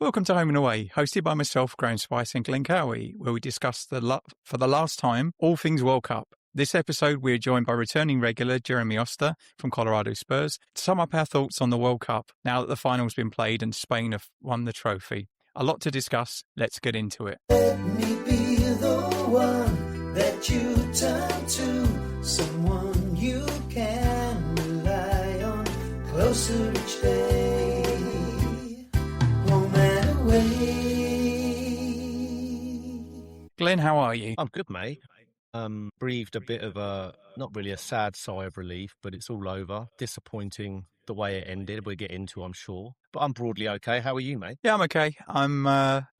Welcome to Home and Away, hosted by myself, Graeme and Glen, where we discuss for the last time all things World Cup. This episode, we're joined by returning regular Jeremy Oster from Colorado Spurs to sum up our thoughts on the World Cup now that the final's been played and Spain have won the trophy. A lot to discuss. Let's get into it. Let me be the one that you turn to, someone you can rely on, closer each day, home and away. Glenn, how are you? I'm good, mate. Breathed a bit of not really a sad sigh of relief, but it's all over. Disappointing the way it ended. We'll get into, I'm sure. But I'm broadly okay. How are you, mate? Yeah, I'm okay. I'm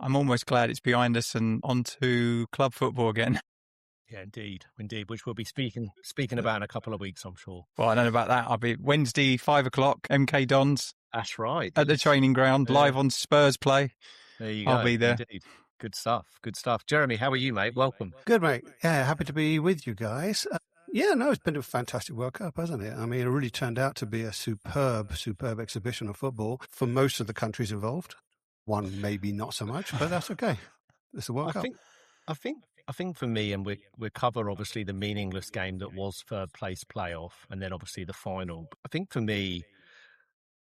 almost glad it's behind us and on to club football again. Yeah, indeed, which we'll be speaking about in a couple of weeks, I'm sure. Well, I don't know about that. I'll be Wednesday, 5:00, MK Dons. That's right. At the training ground, live on Spurs play. There you go. I'll be there. Indeed. Good stuff. Jeremy, how are you, mate? Welcome. Good, mate. Yeah, happy to be with you guys. It's been a fantastic World Cup, hasn't it? I mean, it really turned out to be a superb exhibition of football for most of the countries involved. One maybe not so much, but that's okay. It's the World Cup. I think for me, and we cover obviously the meaningless game that was third place playoff, and then obviously the final. I think for me,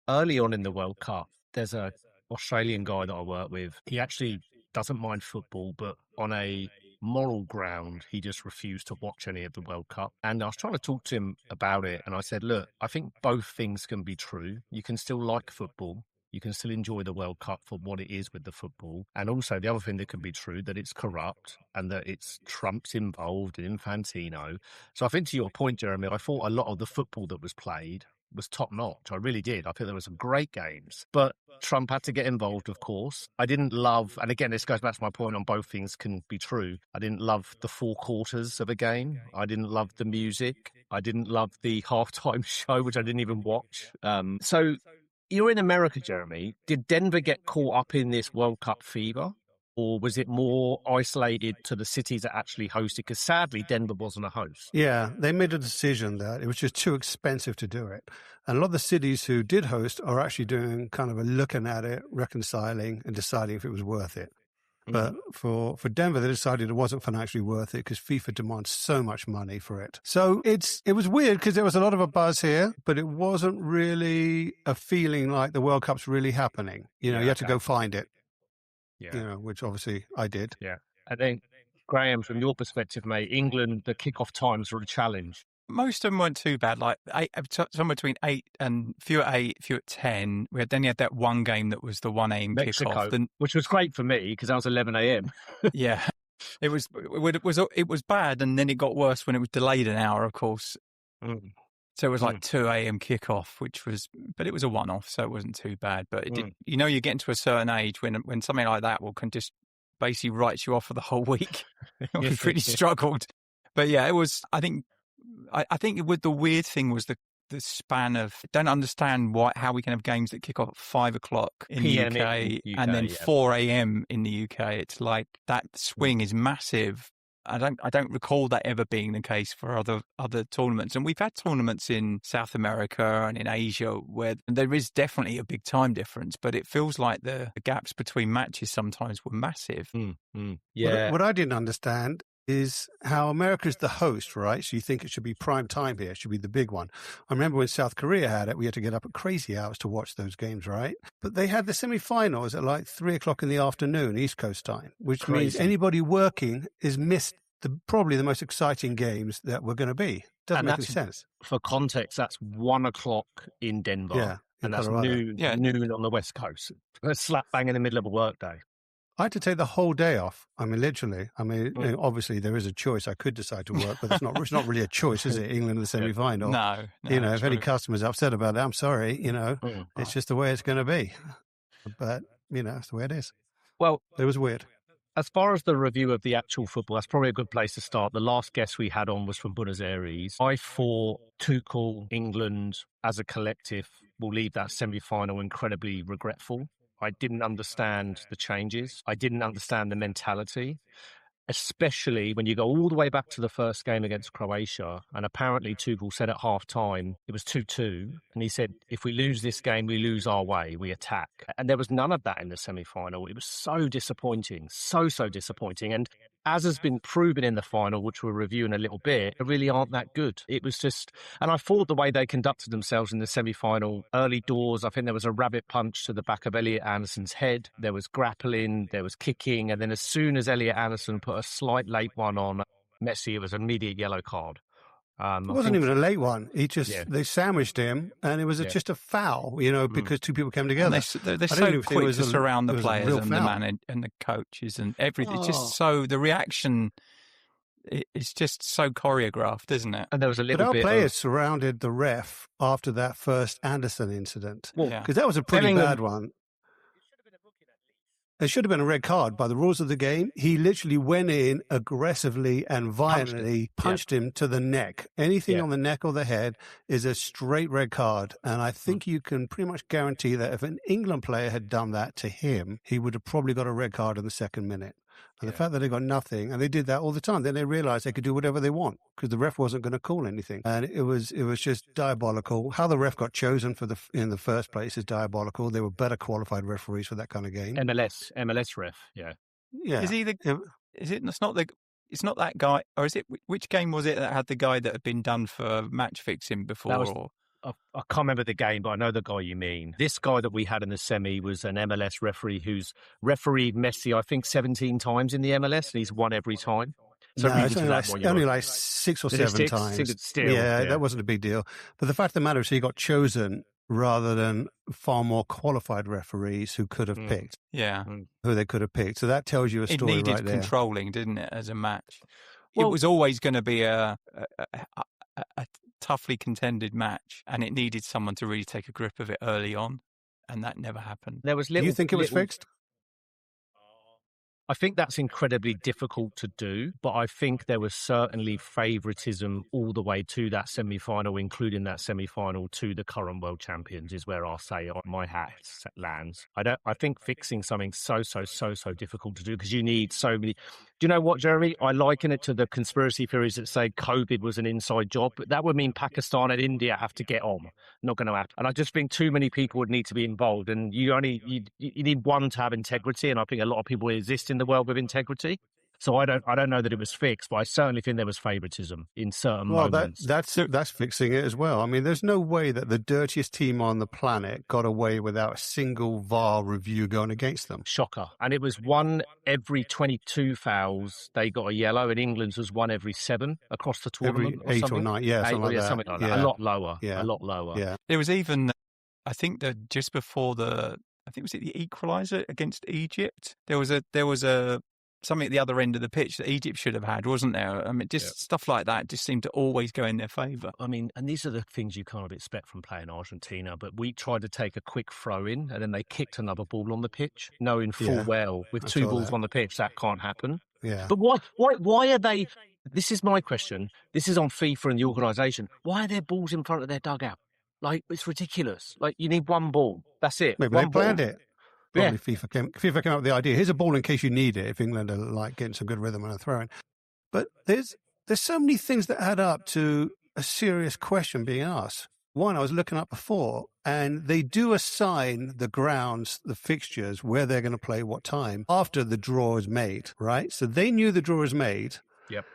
early on in the World Cup, there's a Australian guy that I work with. He actually doesn't mind football, but on a moral ground, he just refused to watch any of the World Cup. And I was trying to talk to him about it, and I said, look, I think both things can be true. You can still like football. You can still enjoy the World Cup for what it is with the football. And also the other thing that can be true, that it's corrupt and that it's Trump's involved in Infantino. So I think to your point, Jeremy, I thought a lot of the football that was played was top notch. I really did. I think there were some great games, but Trump had to get involved, of course. I didn't love, and again, this goes back to my point on both things can be true. I didn't love the four quarters of a game. I didn't love the music. I didn't love the halftime show, which I didn't even watch. So you're in America, Jeremy. Did Denver get caught up in this World Cup fever? Or was it more isolated to the cities that actually hosted? Because sadly, Denver wasn't a host. Yeah, they made a decision that it was just too expensive to do it. And a lot of the cities who did host are actually doing kind of a looking at it, reconciling and deciding if it was worth it. But for Denver, they decided it wasn't financially worth it because FIFA demands so much money for it. So it was weird because there was a lot of a buzz here, but it wasn't really a feeling like the World Cup's really happening. You had to go find it. Yeah. Which obviously I did. Yeah. And then, Graeme, from your perspective, mate, England, the kickoff times were a challenge. Most of them weren't too bad, like somewhere between 8 and few at 8, few at 10. Then you had that one game that was the 1 a.m. kickoff, which was great for me because that was 11 a.m. Yeah, it was bad, and then it got worse when it was delayed an hour, of course. So it was like 2 a.m. kickoff, but it was a one-off, so it wasn't too bad. But it did, you're getting to a certain age when something like that can just basically write you off for the whole week. We really struggled. But yeah, it was. I think the weird thing was the span of don't understand how we can have games that kick off at 5:00 in the UK and then 4 a.m. in the UK. It's like that swing is massive. I don't recall that ever being the case for other tournaments. And we've had tournaments in South America and in Asia where there is definitely a big time difference, but it feels like the gaps between matches sometimes were massive. Yeah. What I didn't understand is how America's the host, right? So you think it should be prime time here. It should be the big one. I remember when South Korea had it, we had to get up at crazy hours to watch those games, right? But they had the semi-finals at like 3:00 in the afternoon, East Coast time, which means anybody working is missed probably the most exciting games that were going to be. Doesn't make any sense. For context, that's 1:00 in Denver. Yeah. And that's noon on the West Coast. Slap bang in the middle of a workday. I had to take the whole day off. I mean, literally. I mean, obviously there is a choice. I could decide to work, but it's not really a choice, is it? England in the semi-final. No. If any customer's upset about it, I'm sorry. It's just the way it's going to be. But, it's the way it is. Well, it was weird. As far as the review of the actual football, that's probably a good place to start. The last guest we had on was from Buenos Aires. I thought Tuchel, England, as a collective, will leave that semi-final incredibly regretful. I didn't understand the changes. I didn't understand the mentality. especially when you go all the way back to the first game against Croatia. And apparently Tuchel said at half-time, it was 2-2. And he said, if we lose this game, we lose our way, we attack. And there was none of that in the semi-final. It was so disappointing, so disappointing. And as has been proven in the final, which we'll review in a little bit, they really aren't that good. It was just, and I thought the way they conducted themselves in the semi-final, early doors, I think there was a rabbit punch to the back of Elliot Anderson's head. There was grappling, there was kicking. And then as soon as Elliot Anderson put a slight late one on Messi, it was an immediate yellow card. It wasn't even a late one. They sandwiched him, and it was just a foul, because two people came together. And they're so quick to surround the players and the man and the coaches and everything. It's just so, the reaction is just so choreographed, isn't it? And there was a little but our bit players surrounded the ref after that first Anderson incident, Well, because that was a pretty bad one. It should have been a red card by the rules of the game. He literally went in aggressively and violently punched him to the neck. Anything on the neck or the head is a straight red card. And I think you can pretty much guarantee that if an England player had done that to him, he would have probably got a red card in the second minute. And the fact that they got nothing, and they did that all the time, then they realized they could do whatever they want because the ref wasn't going to call anything. And it was just diabolical. How the ref got chosen in the first place is diabolical. They were better qualified referees for that kind of game. MLS ref, yeah. Is he it's not that guy, or is it, which game was it that had the guy that had been done for match fixing before? I can't remember the game, but I know the guy you mean. This guy that we had in the semi was an MLS referee who's refereed Messi, I think, 17 times in the MLS, and he's won every time. So no, it's only like 6 or 7 times. Still, that wasn't a big deal. But the fact of the matter is he got chosen rather than far more qualified referees who could have picked. Yeah. Who they could have picked. So that tells you a story right there. It needed controlling, didn't it, as a match? Well, it was always going to be a toughly contended match, and it needed someone to really take a grip of it early on, and that never happened. Do you think it was fixed? I think that's incredibly difficult to do, but I think there was certainly favouritism all the way to that semi-final, including that semi-final to the current world champions, is where I'll say my hat lands. I think fixing something so difficult to do because you need so many. Do you know what, Jeremy? I liken it to the conspiracy theories that say COVID was an inside job, but that would mean Pakistan and India have to get on. Not going to happen. And I just think too many people would need to be involved, and you need one to have integrity, and I think a lot of people exist in the world with integrity. So I don't know that it was fixed, but I certainly think there was favouritism in certain moments. That's fixing it as well. I mean, there's no way that the dirtiest team on the planet got away without a single VAR review going against them. Shocker. And it was 1 every 22 fouls they got a yellow, and England's was 1 every 7 across the tournament. Every 8 or 9, something like that. A lot lower. A lot lower. Yeah. There was even, I think that just before was it the equaliser against Egypt? There was a something at the other end of the pitch that Egypt should have had, wasn't there? I mean, stuff like that just seemed to always go in their favour. I mean, and these are the things you kind of expect from playing Argentina, but we tried to take a quick throw in and then they kicked another ball on the pitch, knowing full well with 2 balls on the pitch that can't happen. Yeah. But why are they, this is my question, this is on FIFA and the organisation, why are there balls in front of their dugout? Like, it's ridiculous. Like, you need 1 ball. That's it. Maybe they planned it. Probably FIFA came up with the idea. Here's a ball in case you need it if England are like getting some good rhythm and a throw-in. But there's so many things that add up to a serious question being asked. One, I was looking up before, and they do assign the grounds, the fixtures, where they're going to play what time after the draw is made, right? So they knew the draw was made. Yep.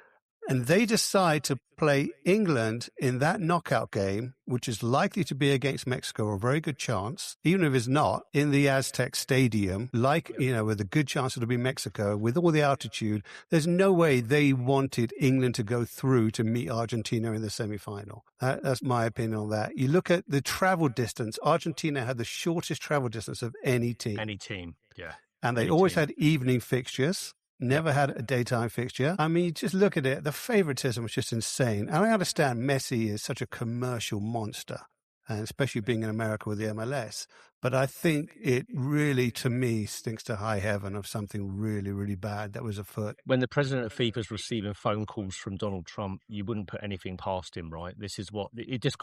And they decide to play England in that knockout game, which is likely to be against Mexico, a very good chance, even if it's not, in the Aztec Stadium, with a good chance it'll be Mexico, with all the altitude. There's no way they wanted England to go through to meet Argentina in the semi-final. That's my opinion on that. You look at the travel distance. Argentina had the shortest travel distance of any team. Any team, yeah. And they always had evening fixtures. Never had a daytime fixture. I mean, you just look at it, the favoritism was just insane. And I understand Messi is such a commercial monster, and especially being in America with the MLS. But I think it really, to me, stinks to high heaven of something really, really bad that was afoot. When the president of FIFA is receiving phone calls from Donald Trump, you wouldn't put anything past him, right? This is what, it just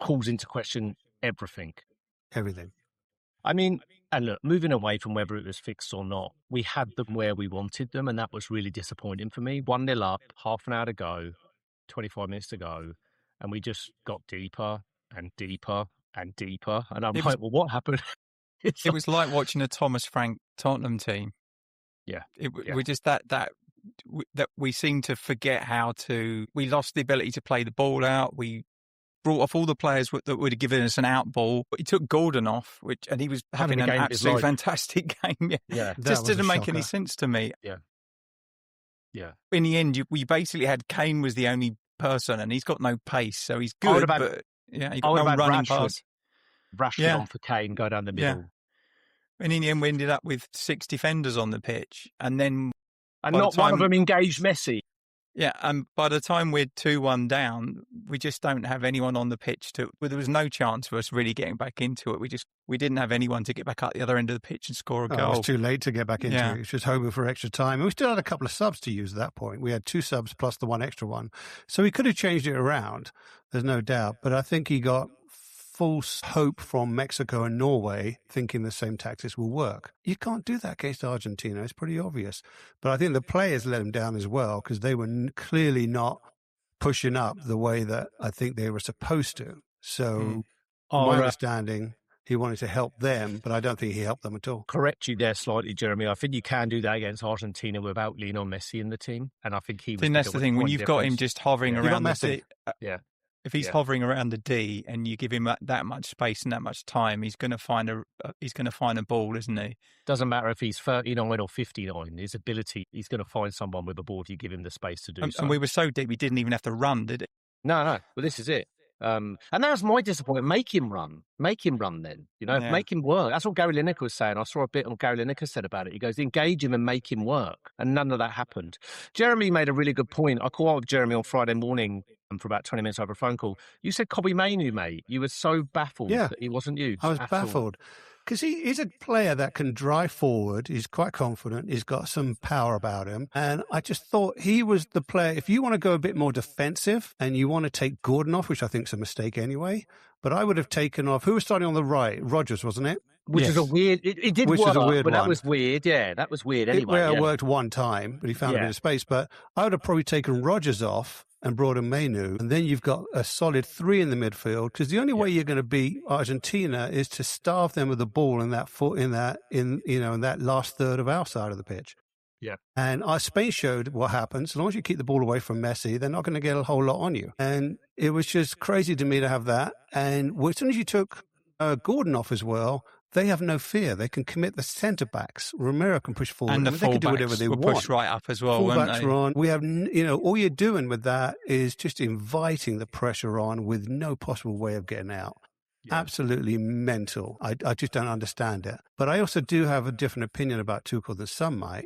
calls into question everything. Everything. I mean, and look, moving away from whether it was fixed or not, we had them where we wanted them, and that was really disappointing for me. 1-0 up, half an hour to go, 25 minutes to go, and we just got deeper and deeper and deeper. And I'm like, well, what happened? It was like watching a Thomas Frank Tottenham team. Yeah. We just that we seem to forget how to. We lost the ability to play the ball out. We brought off all the players that would have given us an out ball. He took Gordon off, and he was having an absolute fantastic game. Yeah. Just didn't make any sense to me. Yeah. In the end, we basically had Kane was the only person, and he's got no pace, so he's good. But he got no running pass. Rashford on for Kane, go down the middle. Yeah. And in the end, we ended up with 6 defenders on the pitch, and not one of them engaged Messi. Yeah, and by the time we're 2-1 down, we just don't have anyone on the pitch there was no chance for us really getting back into it. We didn't have anyone to get back at the other end of the pitch and score a goal. It was too late to get back into it. It was just hoping for extra time. And we still had a couple of subs to use at that point. We had 2 subs plus the 1 extra one. So he could have changed it around, there's no doubt. But I think he got false hope from Mexico and Norway thinking the same tactics will work. You can't do that against Argentina. It's pretty obvious. But I think the players let him down as well because they were clearly not pushing up the way that I think they were supposed to. So my understanding, he wanted to help them, but I don't think he helped them at all. Correct you there slightly, Jeremy. I think you can do that against Argentina without Lionel Messi in the team. And I think he was... that's the thing. When you've got him just hovering around Messi. If he's hovering around the D and you give him that much space and that much time, he's going to find a ball, isn't he? Doesn't matter if he's 39 or 59. His ability, he's going to find someone with a ball if you give him the space to do so. And we were so deep, we didn't even have to run, did it? No. Well, this is it. And that was my disappointment. Make him run then. Make him work. That's what Gary Lineker was saying. I saw a bit on Gary Lineker said about it. He goes, engage him and make him work. And none of that happened. Jeremy made a really good point. I caught up with Jeremy on Friday morning for about 20 minutes over a phone call. You said Kobbie Mainoo, mate. You were so baffled that he wasn't used. I was baffled. Because he's a player that can drive forward. He's quite confident. He's got some power about him. And I just thought he was the player. If you want to go a bit more defensive and you want to take Gordon off, which I think is a mistake anyway, but I would have taken off, who was starting on the right? Rodgers, wasn't it? Which is a weird, it did which work, is a weird but one. that was weird. Yeah, that was weird anyway. It worked one time, but he found a bit of space. But I would have probably taken Rodgers off and brought in Mainoo, and then you've got a solid 3 in the midfield. Because the only way you're going to beat Argentina is to starve them with the ball in that last third of our side of the pitch. Yeah, and Spain showed what happens. As long as you keep the ball away from Messi, they're not going to get a whole lot on you. And it was just crazy to me to have that. And as soon as you took Gordon off as well, they have no fear. They can commit the centre backs. Romero can push forward, and the they can do whatever they want. Push right up as well. Fullbacks are on. We have, all you're doing with that is just inviting the pressure on with no possible way of getting out. Yeah. Absolutely mental. I just don't understand it. But I also do have a different opinion about Tuchel than some might.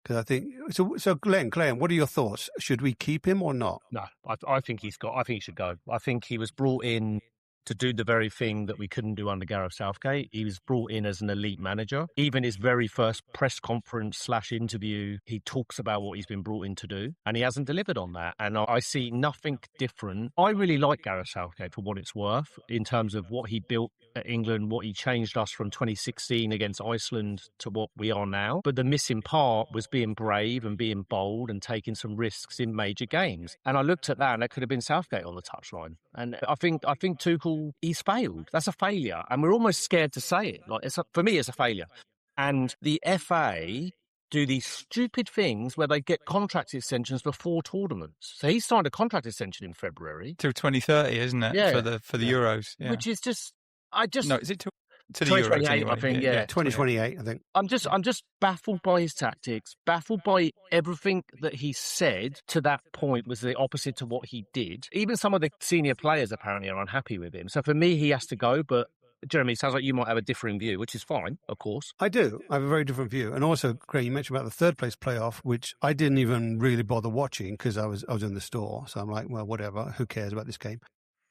Because I think so. Glenn, what are your thoughts? Should we keep him or not? No, I think he should go. I think he was brought in to do the very thing that we couldn't do under Gareth Southgate. He was brought in as an elite manager. Even his very first press conference / interview, he talks about what he's been brought in to do, and he hasn't delivered on that. And I see nothing different. I really like Gareth Southgate for what it's worth in terms of what he built at England, what he changed us from 2016 against Iceland to what we are now. But the missing part was being brave and being bold and taking some risks in major games. And I looked at that, and that could have been Southgate on the touchline. And I think Tuchel, he's failed. That's a failure. And we're almost scared to say it. For me, it's a failure. And the FA do these stupid things where they get contract extensions before tournaments. So he signed a contract extension in February. Till 2030, isn't it? Yeah. For the Euros. Yeah. Which is just... No, is it to the Euros anyway? I think, yeah. 2028, I think. I'm just baffled by his tactics, baffled by everything that he said to that point was the opposite to what he did. Even some of the senior players apparently are unhappy with him. So for me, he has to go, but Jeremy, it sounds like you might have a differing view, which is fine, of course. I do. I have a very different view. And also, Graeme, you mentioned about the third place playoff, which I didn't even really bother watching because I was in the store. So I'm like, well, whatever, who cares about this game?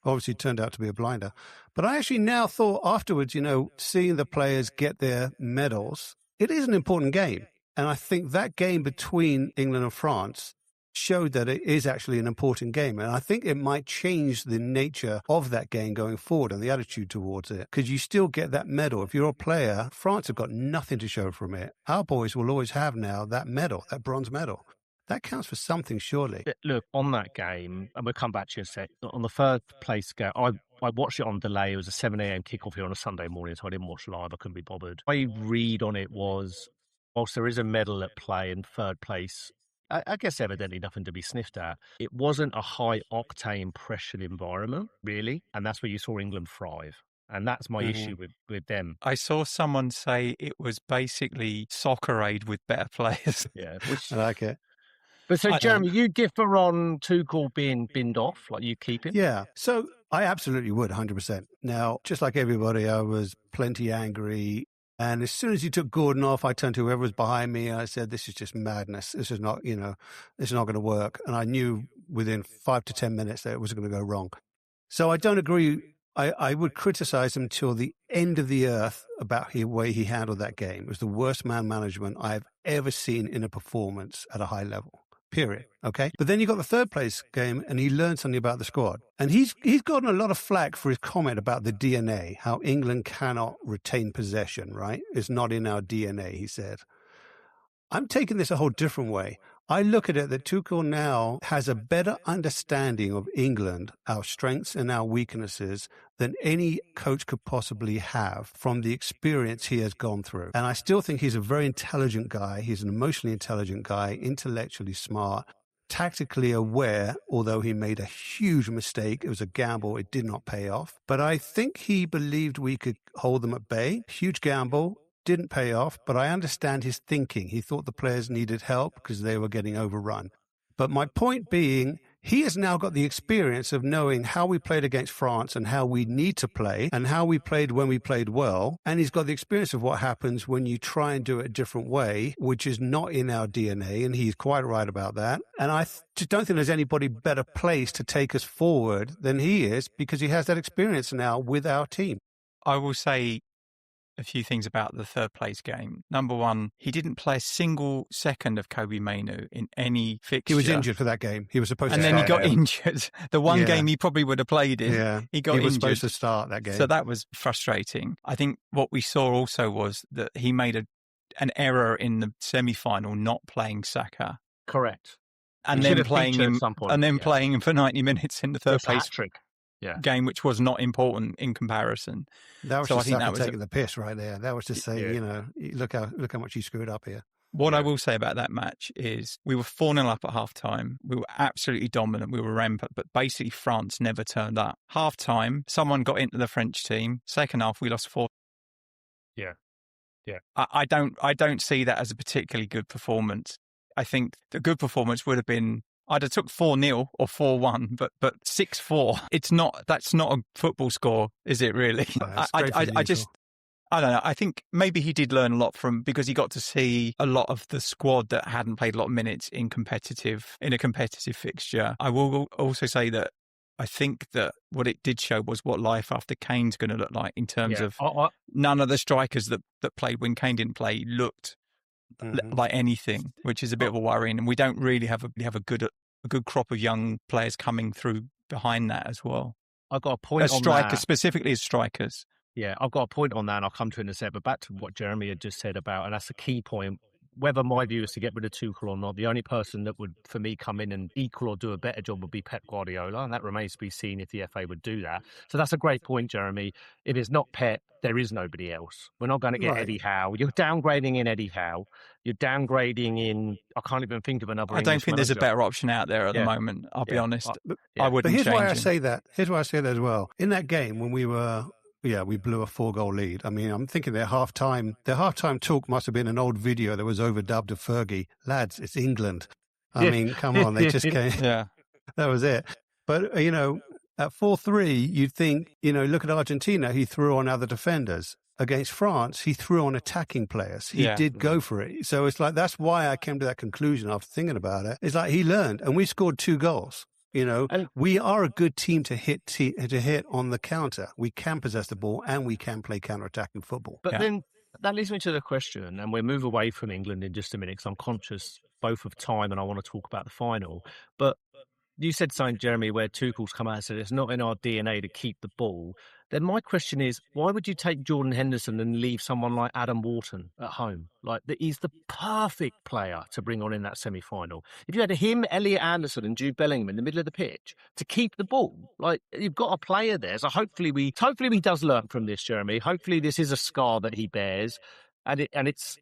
Obviously, it turned out to be a blinder. But I actually now thought afterwards, seeing the players get their medals, it is an important game. And I think that game between England and France showed that it is actually an important game. And I think it might change the nature of that game going forward and the attitude towards it, because you still get that medal. If you're a player, France have got nothing to show from it. Our boys will always have now that medal, that bronze medal. That counts for something, surely. Look, on that game, and we'll come back to you in a sec, on the third place game, I watched it on delay. It was a 7 a.m. kickoff here on a Sunday morning, so I didn't watch live. I couldn't be bothered. My read on it was, whilst there is a medal at play in third place, I guess evidently nothing to be sniffed at. It wasn't a high-octane pressured environment, really, and that's where you saw England thrive. And that's my issue with them. I saw someone say it was basically soccer aid with better players. Yeah, I like it. But so, Jeremy, you differ on Tuchel being binned off, like you keep him? Yeah, so I absolutely would, 100%. Now, just like everybody, I was plenty angry. And as soon as he took Gordon off, I turned to whoever was behind me and I said, this is just madness. This is not, this is not going to work. And I knew within 5 to 10 minutes that it was going to go wrong. So I don't agree. I would criticize him till the end of the earth about the way he handled that game. It was the worst man management I've ever seen in a performance at a high level. Period. Okay. But then you got the third place game and he learned something about the squad. And he's gotten a lot of flack for his comment about the DNA, how England cannot retain possession, right? It's not in our DNA, he said. I'm taking this a whole different way. I look at it that Tuchel now has a better understanding of England, our strengths and our weaknesses, than any coach could possibly have from the experience he has gone through. And I still think he's a very intelligent guy. He's an emotionally intelligent guy, intellectually smart, tactically aware, although he made a huge mistake. It was a gamble. It did not pay off. But I think he believed we could hold them at bay. Huge gamble. Didn't pay off, but I understand his thinking. He thought the players needed help because they were getting overrun. But my point being, he has now got the experience of knowing how we played against France and how we need to play and how we played when we played well. And he's got the experience of what happens when you try and do it a different way, which is not in our DNA. And he's quite right about that. And I just don't think there's anybody better placed to take us forward than he is, because he has that experience now with our team. I will say a few things about the third place game. Number one, he didn't play a single second of Kobbie Mainoo in any fixture. He was injured for that game. He was supposed to start. And then he got injured. The one game he probably would have played in, he got injured. He was supposed to start that game. So that was frustrating. I think what we saw also was that he made an error in the semi-final not playing Saka. Correct. And then playing him playing him for 90 minutes in the third place game, which was not important in comparison. That was just Saka taking the piss right there. That was just saying, look how much you screwed up here. What I will say about that match is we were 4-0 up at half-time. We were absolutely dominant. We were rampant, but basically France never turned up. Half-time, someone got into the French team. Second half, we lost 4. Yeah. I don't see that as a particularly good performance. I think the good performance would have been I'd have took 4-0 or 4-1, but 6-4. That's not a football score, is it really? No, I don't know. I think maybe he did learn a lot because he got to see a lot of the squad that hadn't played a lot of minutes in a competitive fixture. I will also say that I think that what it did show was what life after Kane's going to look like in terms of none of the strikers that played when Kane didn't play looked like anything, which is a bit of a worrying. And we don't really have a good crop of young players coming through behind that as well. I've got a point on that. Specifically as strikers. Yeah, I've got a point on that, and I'll come to it in a sec. But back to what Jeremy had just said about, and that's a key point. Whether my view is to get rid of Tuchel or not, the only person that would, for me, come in and equal or do a better job would be Pep Guardiola, and that remains to be seen if the FA would do that. So that's a great point, Jeremy. If it's not Pep, there is nobody else. We're not going to get Eddie Howe. You're downgrading in Eddie Howe. You're downgrading in, I can't even think of another I don't think there's a better option out there at the moment, I'll be honest. I wouldn't change Here's why I say that. Here's why I say that as well. In that game, when we were... we blew a 4-goal lead. I mean, I'm thinking their halftime talk must have been an old video that was overdubbed of Fergie. Lads, it's England. I mean, come on, they just came. Yeah. That was it. But, at 4-3, you'd think, look at Argentina, he threw on other defenders. Against France, he threw on attacking players. He did go for it. So it's like, that's why I came to that conclusion after thinking about it. It's like he learned, and we scored 2 goals. We are a good team to hit on the counter. We can possess the ball and we can play counter-attacking football. But then that leads me to the question, and we'll move away from England in just a minute because I'm conscious both of time and I want to talk about the final. But you said something, Jeremy, where Tuchel's come out and said it's not in our DNA to keep the ball. Then my question is, why would you take Jordan Henderson and leave someone like Adam Wharton at home? Like, he's the perfect player to bring on in that semi-final. If you had him, Elliot Anderson and Jude Bellingham in the middle of the pitch to keep the ball, like, you've got a player there. So hopefully he does learn from this, Jeremy. Hopefully this is a scar that he bears, and it's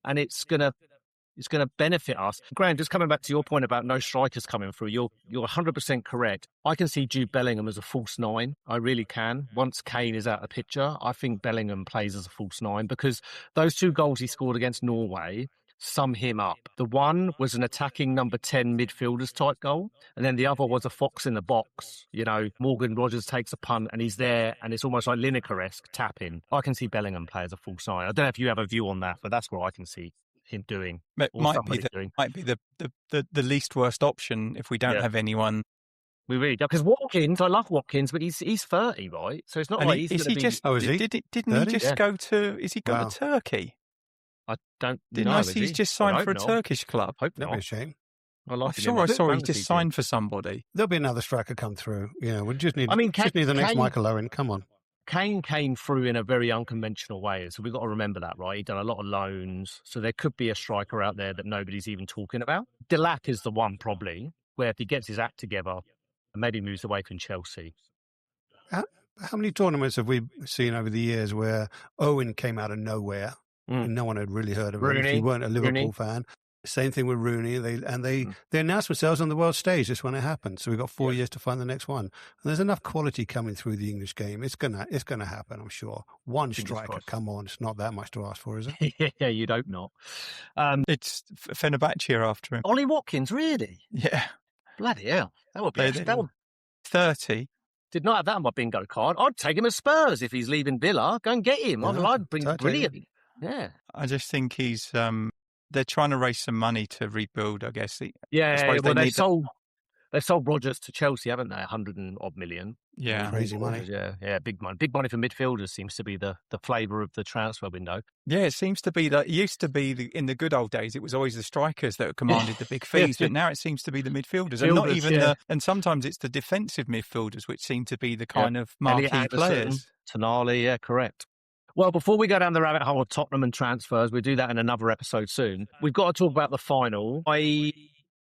going to benefit us. Graeme, just coming back to your point about no strikers coming through, you're 100% correct. I can see Jude Bellingham as a false nine. I really can. Once Kane is out of the picture, I think Bellingham plays as a false nine because those 2 goals he scored against Norway sum him up. The one was an attacking number 10 midfielders type goal, and then the other was a fox in the box. You know, Morgan Rogers takes a punt and he's there, and it's almost like Lineker-esque tap-in. I can see Bellingham play as a false nine. I don't know if you have a view on that, but that's what I can see him doing. Might be the least worst option if we don't have anyone. We really do, because Watkins, I love Watkins, but he's 30, right? So it's not like he's going to be. Is he? Didn't he just go to? Is he going to Turkey? I don't know. I see he's just signed for a Turkish club. Hope That'd not. be a shame. I'm sure I saw he just signed for somebody. There'll be another striker come through. Yeah, we just need. Just need the next Michael Owen. Come on. Kane came through in a very unconventional way, so we've got to remember that, right? He's done a lot of loans, so there could be a striker out there that nobody's even talking about. Delac is the one, probably, where if he gets his act together and maybe moves away from Chelsea. How many tournaments have we seen over the years where Owen came out of nowhere and no one had really heard of him if you weren't a Liverpool fan? Same thing with Rooney. They announced themselves on the world stage just when it happened. So we've got 4 years to find the next one. And there's enough quality coming through the English game. It's gonna happen, I'm sure. One striker, come on, it's not that much to ask for, is it? Yeah, you'd hope not. It's Fenerbahce after him. Ollie Watkins, really? Yeah. Bloody hell. That would be 30. Did not have that on my bingo card. I'd take him as Spurs if he's leaving Villa. Go and get him. I'd bring brilliant. Yeah. I just think he's they're trying to raise some money to rebuild, I guess. They've sold Rogers to Chelsea, haven't they? 100-odd million. Yeah. Crazy money. Yeah, big money. Big money for midfielders seems to be the flavour of the transfer window. Yeah, it seems to be that. It used to be in the good old days, it was always the strikers that commanded the big fees, but now it seems to be the midfielders. And not even and sometimes it's the defensive midfielders, which seem to be the kind of marquee players. Tonali, yeah, correct. Well, before we go down the rabbit hole of Tottenham and transfers, we'll do that in another episode soon. We've got to talk about the final. I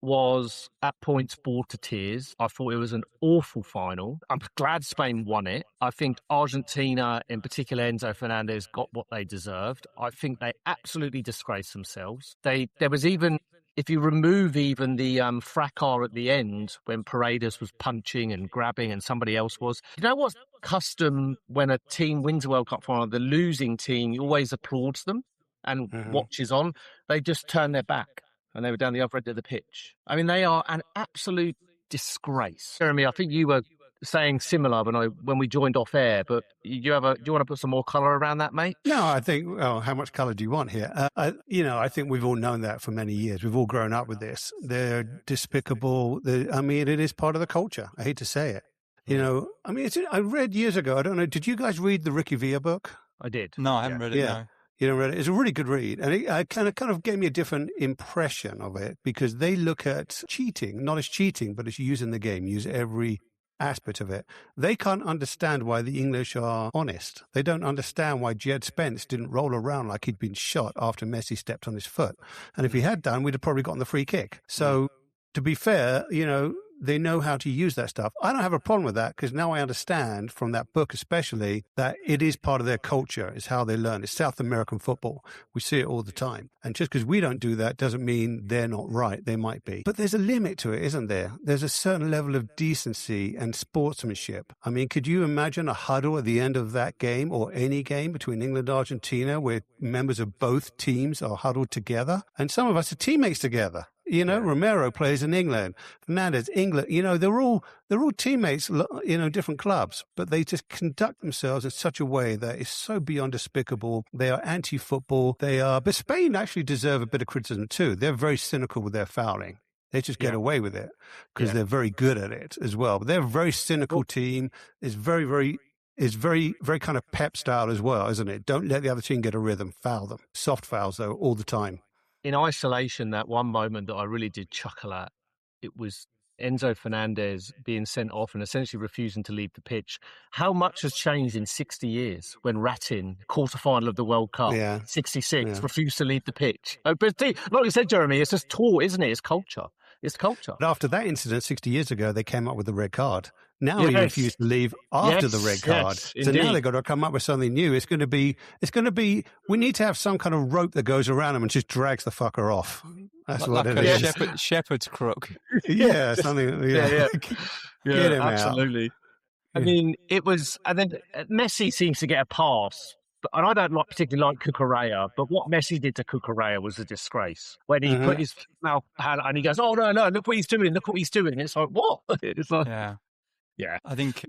was at points bored to tears. I thought it was an awful final. I'm glad Spain won it. I think Argentina, in particular Enzo Fernandez, got what they deserved. I think they absolutely disgraced themselves. There was even, if you remove even the fracas at the end when Paredes was punching and grabbing and somebody else was. You know what's custom when a team wins a World Cup final? The losing team always applauds them and watches on. They just turn their back and they were down the other end of the pitch. I mean, they are an absolute disgrace. Jeremy, I think you were saying similar when we joined off air, but do you want to put some more colour around that, mate? No, I think, how much colour do you want here? I think we've all known that for many years. We've all grown up with this. They're despicable. It is part of the culture. I hate to say it. I read years ago, I don't know, did you guys read the Ricky Villa book? I did. No, I haven't read it, no. You don't read it. It's a really good read. And it kind of gave me a different impression of it because they look at cheating, not as cheating, but as using the game, use every aspect of it. They can't understand why the English are honest. They don't understand why Jed Spence didn't roll around like he'd been shot after Messi stepped on his foot. And if he had done, we'd have probably gotten the free kick. So to be fair, they know how to use that stuff. I don't have a problem with that because now I understand from that book especially that it is part of their culture. It's how they learn. It's South American football. We see it all the time. And just because we don't do that doesn't mean they're not right. They might be. But there's a limit to it, isn't there? There's a certain level of decency and sportsmanship. I mean, could you imagine a huddle at the end of that game or any game between England and Argentina where members of both teams are huddled together? And some of us are teammates together. Romero plays in England, Fernandez, England, they're all teammates, different clubs, but they just conduct themselves in such a way that is so beyond despicable. They are anti-football. But Spain actually deserve a bit of criticism too. They're very cynical with their fouling. They just get away with it because they're very good at it as well. But they're a very cynical team. It's very, very kind of pep style as well, isn't it? Don't let the other team get a rhythm. Foul them. Soft fouls though, all the time. in isolation, that one moment that I really did chuckle at, it was Enzo Fernandez being sent off and essentially refusing to leave the pitch. How much has changed in 60 years when Ratin, quarter-final of the World Cup, 66, refused to leave the pitch? But like you said, Jeremy, it's just taught, isn't it? It's culture. It's culture. But after that incident 60 years ago, they came up with the red card. Now he refused to leave after the red card. So now they've got to come up with something new. It's going to be, we need to have some kind of rope that goes around him and just drags the fucker off. That's what it is. Shepherd's crook. Yeah, something. Yeah, get him absolutely. out. I mean, it was, and then Messi seems to get a pass. And I don't particularly like Cucurella, but what Messi did to Cucurella was a disgrace. When he put his mouth and he goes, "Oh no, look what he's doing! Look what he's doing!" And it's like, what? It's like, yeah. I think,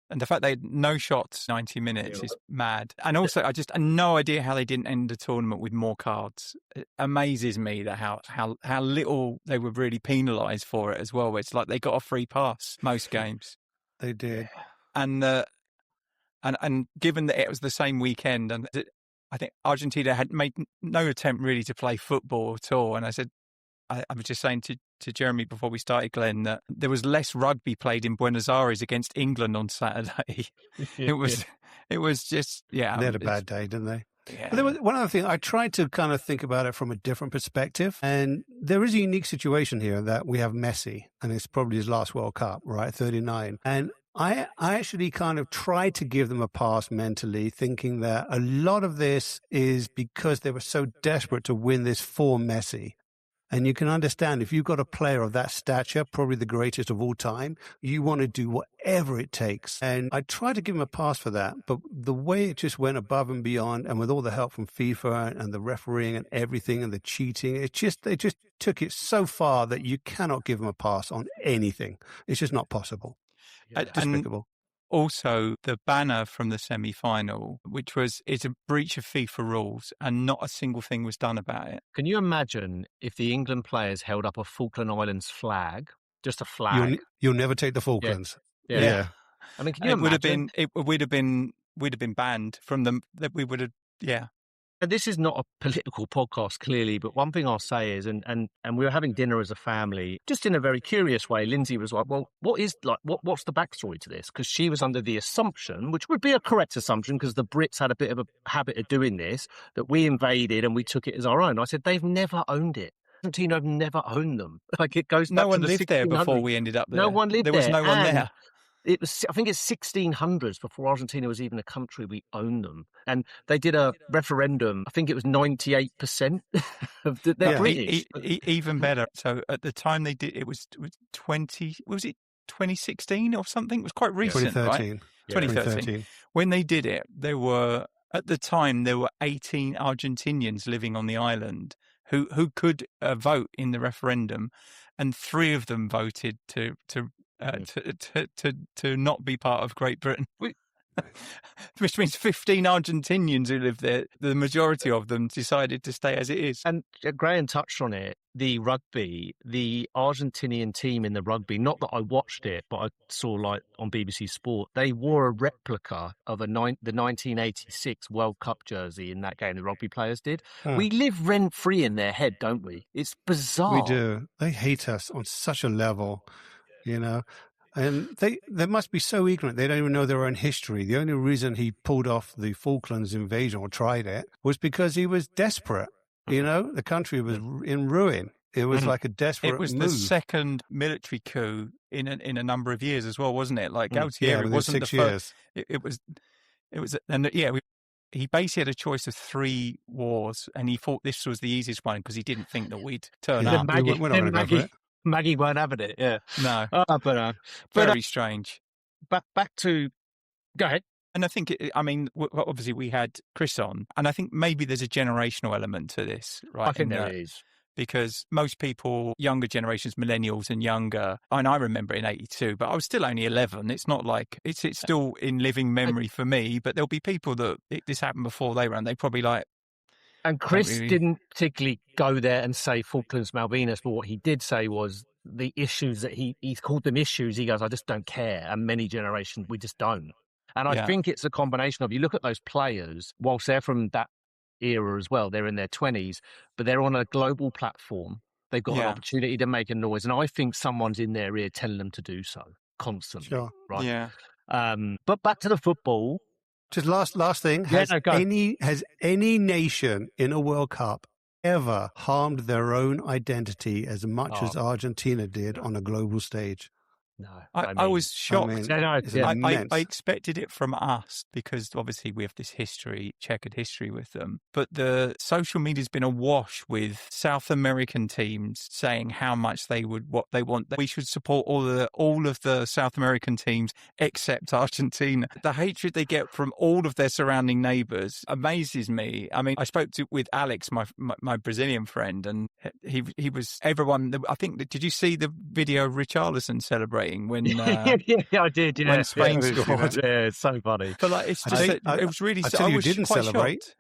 and the fact they had no shots 90 minutes is mad. And also, I just had no idea how they didn't end the tournament with more cards. It amazes me that how little they were really penalised for it as well. It's like they got a free pass most games. They did, And given that it was the same weekend, and I think Argentina had made no attempt really to play football at all. And I said, I was just saying to Jeremy before we started, Glenn, that there was less rugby played in Buenos Aires against England on Saturday. It was just, They had a bad day, didn't they? Yeah. But there was one other thing. I tried to kind of think about it from a different perspective. And there is a unique situation here that we have Messi, and it's probably his last World Cup, right? 39. And I actually kind of tried to give them a pass mentally, thinking that a lot of this is because they were so desperate to win this for Messi. And you can understand if you've got a player of that stature, probably the greatest of all time, you want to do whatever it takes. And I tried to give him a pass for that, but the way it just went above and beyond, and with all the help from FIFA and the refereeing and everything and the cheating, they just took it so far that you cannot give him a pass on anything. It's just not possible. Despicable. And also, the banner from the semi-final, which it's a breach of FIFA rules, and not a single thing was done about it. Can you imagine if the England players held up a Falkland Islands flag, just a flag? You'll never take the Falklands. Yeah. I mean, can you imagine? We'd have been banned from them. That we would have. Yeah. And this is not a political podcast, clearly, but one thing I'll say is, and we were having dinner as a family, just in a very curious way. Lindsay was like, "Well, what's the backstory to this?" Because she was under the assumption, which would be a correct assumption, because the Brits had a bit of a habit of doing this, that we invaded and we took it as our own. I said they've never owned it. Argentina have never owned them. Like, it goes. No one lived there before we ended up there. No one lived there. There was no one there. It was, I think it's 1600s before Argentina was even a country. We owned them. And they did a referendum. I think it was 98% of they're British. Even better. So at the time they did, it was 2016 or something? It was quite recent, 2013. Right? 2013. When they did it, at the time, there were 18 Argentinians living on the island who could vote in the referendum, and 3 of them voted to not be part of Great Britain, which means 15 Argentinians who live there, the majority of them decided to stay as it is. And Graeme touched on it, the rugby, the Argentinian team in the rugby, not that I watched it, but I saw like on BBC Sport, they wore a replica of the 1986 World Cup jersey in that game, the rugby players did. We live rent-free in their head, don't we? It's bizarre. We do. They hate us on such a level. And they must be so ignorant. They don't even know their own history. The only reason he pulled off the Falklands invasion or tried it was because he was desperate. The country was in ruin. It was like a desperate move. It was the second military coup in a number of years as well, wasn't it? Like Gautier, it wasn't 6 the years. It was, and he basically had a choice of 3 wars, and he thought this was the easiest one because he didn't think that we'd turn up. We're not going to go for it. Maggie weren't having it, yeah. No. But very strange. Back to... Go ahead. And I think, obviously we had Chris on, and I think maybe there's a generational element to this, right? I think there is. Because most people, younger generations, millennials and younger, and I remember in 82, but I was still only 11. It's not like, it's still in living memory for me, but there'll be people that this happened before they were, and they probably like, and Chris didn't particularly go there and say Falklands, Malvinas, but what he did say was the issues that he called them issues. He goes, I just don't care. And many generations, we just don't. And I think it's a combination of, you look at those players, whilst they're from that era as well. They're in their 20s, but they're on a global platform. They've got an opportunity to make a noise, and I think someone's in their ear telling them to do so constantly. Sure. Right? Yeah. But back to the football. Just last thing. Has any nation in a World Cup ever harmed their own identity as much as Argentina did on a global stage? No, I was shocked. I expected it from us because obviously we have this checkered history with them. But the social media's been awash with South American teams saying how much what they want. We should support all of the South American teams except Argentina. The hatred they get from all of their surrounding neighbours amazes me. I mean, I spoke with Alex, my Brazilian friend, and he was everyone. I think, did you see the video of Richarlison celebrating? When I did. Yeah, when Spain scored, yeah, it's so funny. But like, it's just it was really. I tell you, was who didn't quite celebrate. Shocked.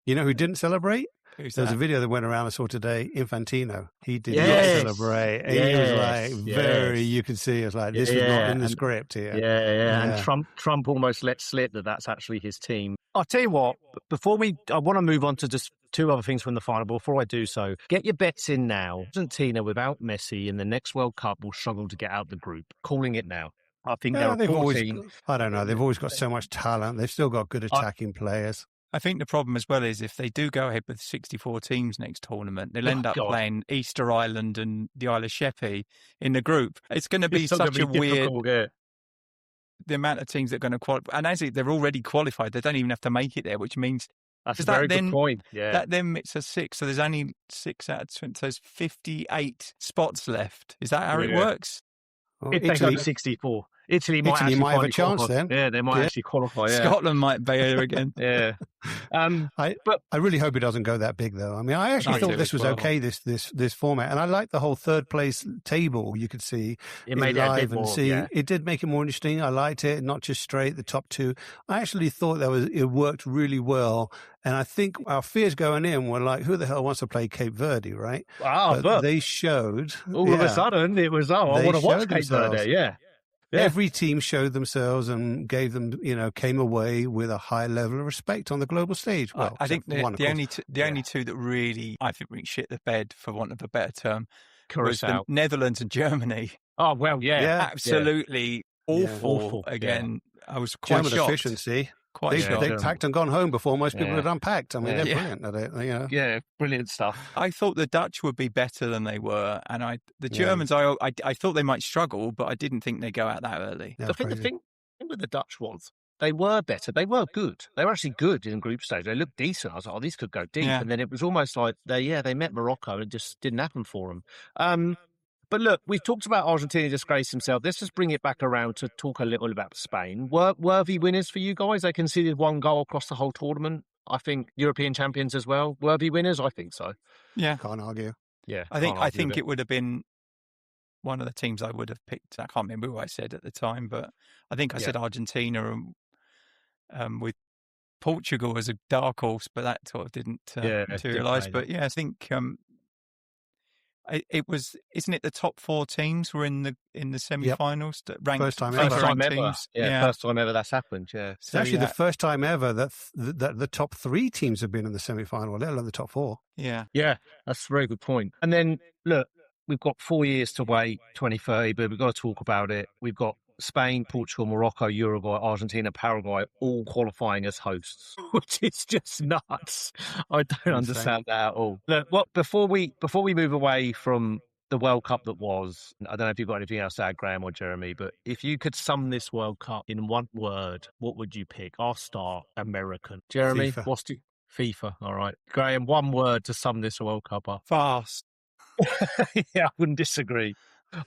You know who didn't celebrate? Who's There's that? a video that went around I saw today. Infantino. He did not celebrate. He was like very. You could see it's like this was not in the script here. Yeah. And Trump almost let slip that that's actually his team. I'll tell you what. I want to move on to just two other things from the final. But before I do so, get your bets in now. Argentina without Messi in the next World Cup will struggle to get out the group. Calling it now. I think I don't know. They've always got so much talent. They've still got good attacking players. I think the problem as well is if they do go ahead with 64 teams next tournament, they'll end up playing Easter Island and the Isle of Sheppey in the group. It's going to be such a weird. The amount of teams that are going to qualify, and as they're already qualified, they don't even have to make it there, which means that's a very good point. Yeah, that then it's a 6, so there's only 6 out of 20, so there's 58 spots left. Is that how it works? Well, if they go 64, Italy might have a chance then. Yeah, they might actually qualify. Yeah. Scotland might be there again. Yeah. But I really hope it doesn't go that big, though. I mean, I actually thought this was okay, this format, and I liked the whole third place table. You could see it made live and see. Yeah. It did make it more interesting. I liked it, not just straight the top two. I actually thought it worked really well. And I think our fears going in were like, who the hell wants to play Cape Verde, right? But they showed. All of a sudden, it was, I want to watch Cape Verde, yeah. Every team showed themselves and gave them, came away with a high level of respect on the global stage. Well, I think the only two that really, I think, really shit the bed, for want of a better term, was the Netherlands and Germany. Oh, well, absolutely awful. Again, I was quite German shocked. Efficiency. They packed and gone home before most people had unpacked. I mean, they're brilliant at it. Yeah, brilliant stuff. I thought the Dutch would be better than they were, and the Germans, I thought they might struggle, but I didn't think they'd go out that early. The thing with the Dutch was they were better. They were good. They were actually good in group stage. They looked decent. I was like, these could go deep. And then it was almost like they met Morocco and it just didn't happen for them. But look, we've talked about Argentina disgrace himself. Let's just bring it back around to talk a little about Spain. Worthy winners for you guys? They conceded 1 goal across the whole tournament. I think European champions as well. Worthy winners? I think so. Yeah. Can't argue. Yeah. I think it would have been one of the teams I would have picked. I can't remember who I said at the time, but I think I said Argentina with Portugal as a dark horse, but that sort of didn't materialise. But I think... it was, isn't it? The top 4 teams were in the semi-finals. Ranked first time ever. First time ever that's happened. Yeah, it's actually the first time ever that the top 3 teams have been in the semi-final, let alone the top 4. Yeah, that's a very good point. And then look, we've got 4 years to wait, 2030, but we've got to talk about it. We've got Spain, Portugal, Morocco, Uruguay, Argentina, Paraguay, all qualifying as hosts, which is just nuts. I don't understand that at all. Look, before we move away from the World Cup that was, I don't know if you've got anything else to add, Graeme or Jeremy, but if you could sum this World Cup in one word, what would you pick? I'll start. American. Jeremy, FIFA. FIFA. All right. Graeme, one word to sum this World Cup up. Fast. I wouldn't disagree.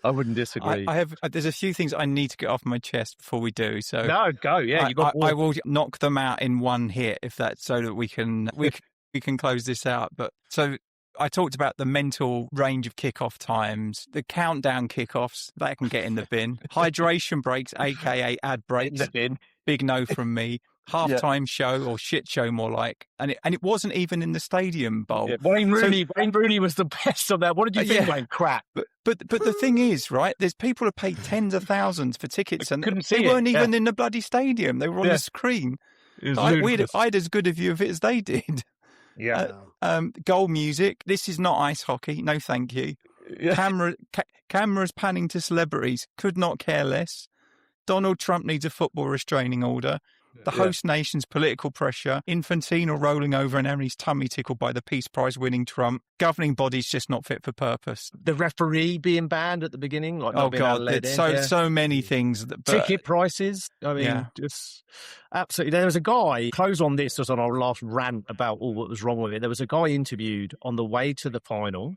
There's a few things I need to get off my chest before we do. So no, go. Yeah, I will knock them out in one hit if that's so that we can close this out. But so I talked about the mental range of kickoff times, the countdown kickoffs that can get in the bin, hydration breaks, aka ad breaks, in the bin. Big no from me. Halftime show or shit show, more like, and it wasn't even in the Stadium Bowl. Yeah, Wayne Rooney was the best of that. What did you think, Wayne? Crap. But the thing is, right? There's people who paid tens of thousands for tickets, and they weren't even in the bloody stadium. They were on the screen. I had as good a view of it as they did. Yeah. Goal music. This is not ice hockey. No, thank you. Cameras panning to celebrities. Could not care less. Donald Trump needs a football restraining order. The host nation's political pressure. Infantino rolling over and having his tummy tickled by the Peace Prize winning Trump. Governing bodies just not fit for purpose. The referee being banned at the beginning. Like oh, God. So many things. Ticket prices. I mean, just absolutely. There was a guy, close on this, just on our last rant about all what was wrong with it. There was a guy interviewed on the way to the final.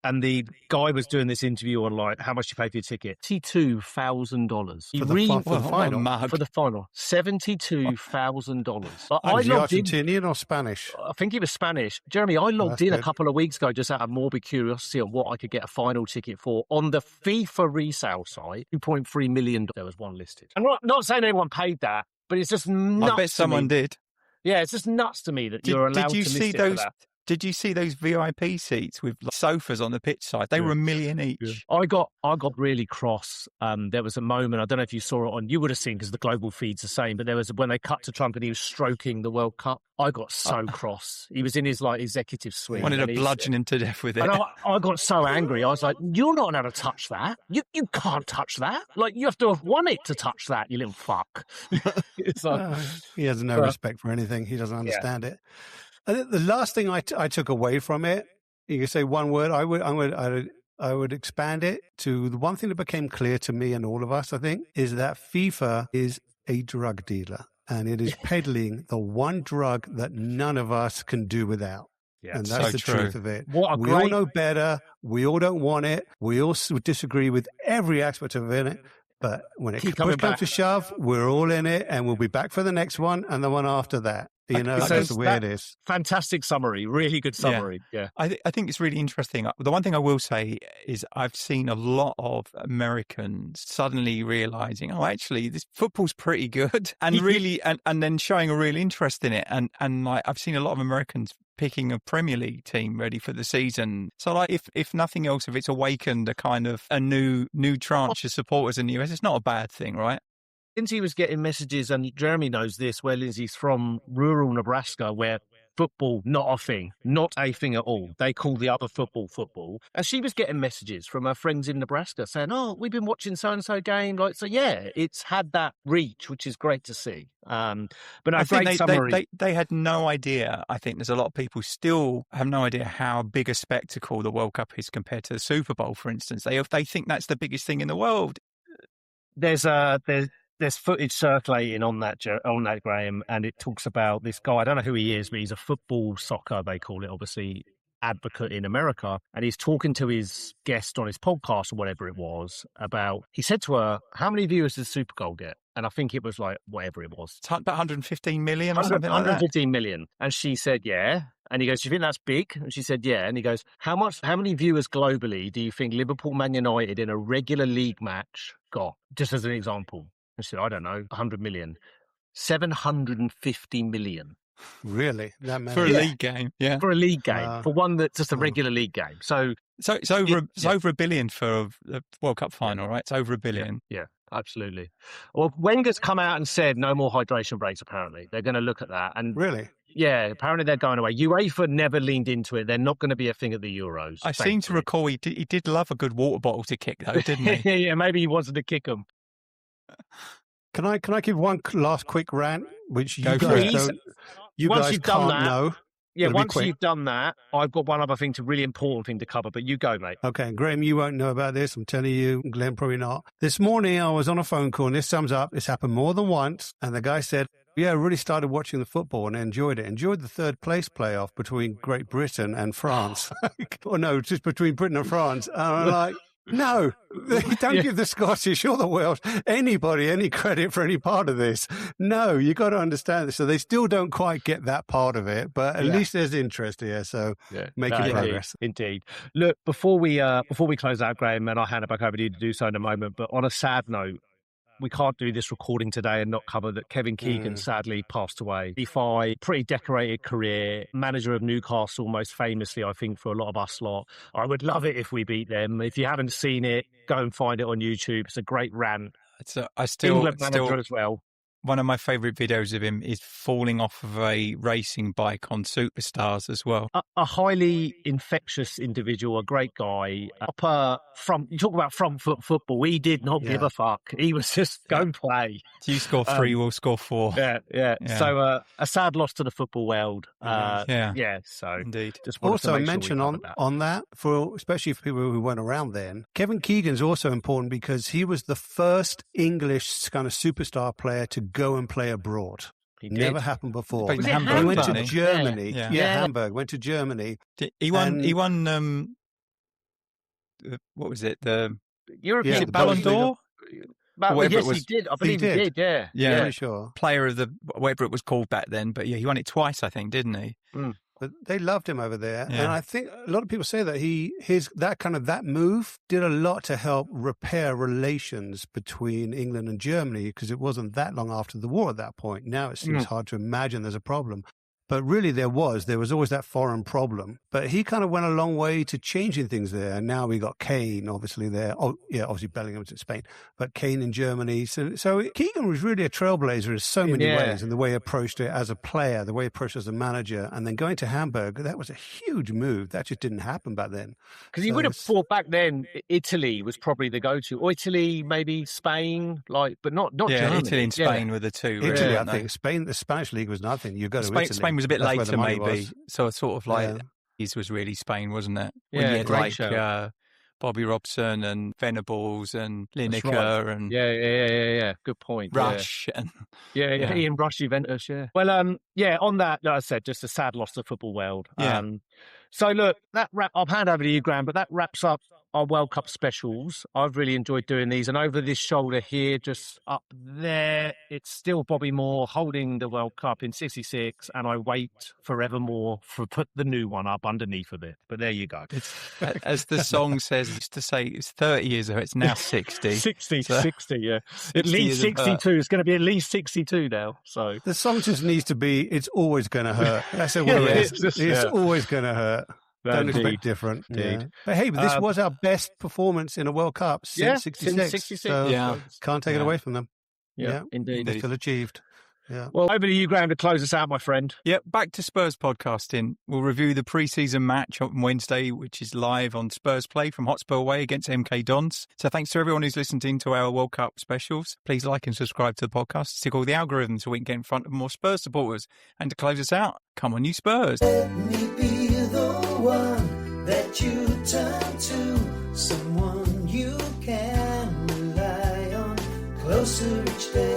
And the guy was doing this interview on, like, how much you pay for your ticket? $72,000. For the final? $72,000. Was he Argentinian or Spanish? I think he was Spanish. Jeremy, I logged in a couple of weeks ago just out of morbid curiosity on what I could get a final ticket for. On the FIFA resale site, $2.3 million. There was one listed. I'm not saying anyone paid that, but it's just nuts. I bet someone did. Yeah, it's just nuts to me that you're allowed to list it for that. Did you see those VIP seats with sofas on the pitch side? They were $1 million each. Yeah. I got really cross. There was a moment, I don't know if you saw it on, you would have seen because the global feed's the same, but there was when they cut to Trump and he was stroking the World Cup. I got so cross. He was in his executive suite. Wanted to bludgeon him to death with it. And I got so angry. I was like, you're not allowed to touch that. You can't touch that. Like, you have to have won it to touch that, you little fuck. It's like, he has no respect for anything. He doesn't understand it. I think the last thing I took away from it, you could say one word. I would expand it to the one thing that became clear to me and all of us. I think is that FIFA is a drug dealer, and it is peddling the one drug that none of us can do without. Yeah, and that's the truth of it. We all know better. We all don't want it. We all disagree with every aspect of it. But when it comes to shove, we're all in it, and we'll be back for the next one and the one after that. That's the way it is. Fantastic summary. Really good summary. Yeah. I think it's really interesting. The one thing I will say is I've seen a lot of Americans suddenly realizing, oh, actually, this football's pretty good, and really, and then showing a real interest in it. And like, I've seen a lot of Americans picking a Premier League team ready for the season. So, like, if nothing else, if it's awakened a new tranche of supporters in the US, it's not a bad thing, right? Lindsay was getting messages, and Jeremy knows this, where Lindsay's from rural Nebraska, where football, not a thing at all. They call the other football. And she was getting messages from her friends in Nebraska saying, oh, we've been watching so-and-so game. So, yeah, it's had that reach, which is great to see. But no, I think they had no idea. I think there's a lot of people still have no idea how big a spectacle the World Cup is compared to the Super Bowl, for instance. They think that's the biggest thing in the world. There's footage circulating on that, Graeme, and it talks about this guy. I don't know who he is, but he's a soccer, they call it, obviously, advocate in America. And he's talking to his guest on his podcast or whatever it was about, he said to her, how many viewers does Super Bowl get? And I think it was like, whatever it was. It's about 115 million or something like that. 115 million. And she said, yeah. And he goes, do you think that's big? And she said, yeah. And he goes, how many viewers globally do you think Liverpool Man United in a regular league match got? Just as an example. I said, I don't know, 100 million. 750 million. Really? That many? For a league game, yeah. For a league game. For one that's just a regular league game. So it's over $1 billion for the World Cup final, right? It's over $1 billion. Yeah, absolutely. Well, Wenger's come out and said no more hydration breaks, apparently. They're going to look at that. And really? Yeah, apparently they're going away. UEFA never leaned into it. They're not going to be a thing at the Euros. I seem to recall he did love a good water bottle to kick, though, didn't he? Yeah, maybe he wanted to kick them. Can I give one last quick rant, which you guys can't know? Yeah, once you've done that, I've got one other really important thing to cover, but you go, mate. Okay, Graeme, you won't know about this. I'm telling you, Glenn, probably not. This morning, I was on a phone call, and this sums up. It's happened more than once, and the guy said, yeah, I really started watching the football and enjoyed it. Enjoyed the third place playoff between Great Britain and France. Or no, just between Britain and France. And I'm like... No, don't give the Scottish or the Welsh anybody any credit for any part of this. No, you got to understand this. So they still don't quite get that part of it, but at least there's interest here. So making progress. Indeed. Look, before we close out, Graeme, and I'll hand it back over to you to do so in a moment. But on a sad note, we can't do this recording today and not cover that Kevin Keegan sadly passed away. Pretty decorated career, manager of Newcastle, most famously, I think, for a lot of us lot. I would love it if we beat them. If you haven't seen it, go and find it on YouTube. It's a great rant. England manager as well. one of my favourite videos of him is falling off of a racing bike on Superstars as well. A highly infectious individual, a great guy. You talk about front foot football. He did not give a fuck. He was just go play. So you score 3, we'll score 4. Yeah. So a sad loss to the football world. So indeed. Just also, a mention on that, especially for people who weren't around then. Kevin Keegan's also important because he was the first English kind of superstar player to go and play abroad. Never happened before. He went to Germany. Yeah, Hamburg. Went to Germany. He won. What was it? The European Ballon d'Or. Yes, he did. I believe he did. Yeah, pretty sure. Player of the whatever it was called back then. But yeah, he won it twice, I think, didn't he? Mm. But they loved him over there, and I think a lot of people say that that move did a lot to help repair relations between England and Germany, because it wasn't that long after the war at that point. Now it seems hard to imagine there's a problem. But really there was always that foreign problem. But he kind of went a long way to changing things there. And now we got Kane, obviously, there. Oh, yeah, obviously Bellingham's in Spain, but Kane in Germany. So Keegan was really a trailblazer in so many ways, in the way he approached it as a player, the way he approached it as a manager. And then going to Hamburg, that was a huge move. That just didn't happen back then. Because you would have thought back then Italy was probably the go-to. Or Italy, maybe Spain, but not Germany. Italy and Spain were the two. Italy, I think. Spain, the Spanish league was nothing. You go to Italy. Spain was a bit later, maybe. So it's sort of like his was really Spain, wasn't it? When you had like Bobby Robson and Venables and Lineker and good point. Rush and Ian Rush, Juventus. Well, on that, like I said, just a sad loss to the football world. So look, I'll hand over to you, Graeme, but that wraps up our World Cup specials. I've really enjoyed doing these, and over this shoulder here, just up there, it's still Bobby Moore holding the World Cup in '66, and I wait forevermore for put the new one up underneath of it. But there you go. As the song says, used to say it's 30 years ago, it's now 60. 60, yeah. At least 62. It's going to be at least 62 now. So the song just needs to be, it's always going to hurt. That's what it is. It's always going to hurt. Don't expect different. Indeed. But hey, this was our best performance in a World Cup since '66. Since 66. So can't take it away from them. Yeah, indeed. They're still achieved. Yeah. Well, over to you, Graeme, to close us out, my friend. Yeah, back to Spurs podcasting. We'll review the pre-season match on Wednesday, which is live on Spurs Play from Hotspur away against MK Dons. So thanks to everyone who's listened in to our World Cup specials. Please like and subscribe to the podcast to tick all the algorithms so we can get in front of more Spurs supporters. And to close us out, come on, you Spurs. Let me be the one that you turn to, someone you can rely on, closer each day.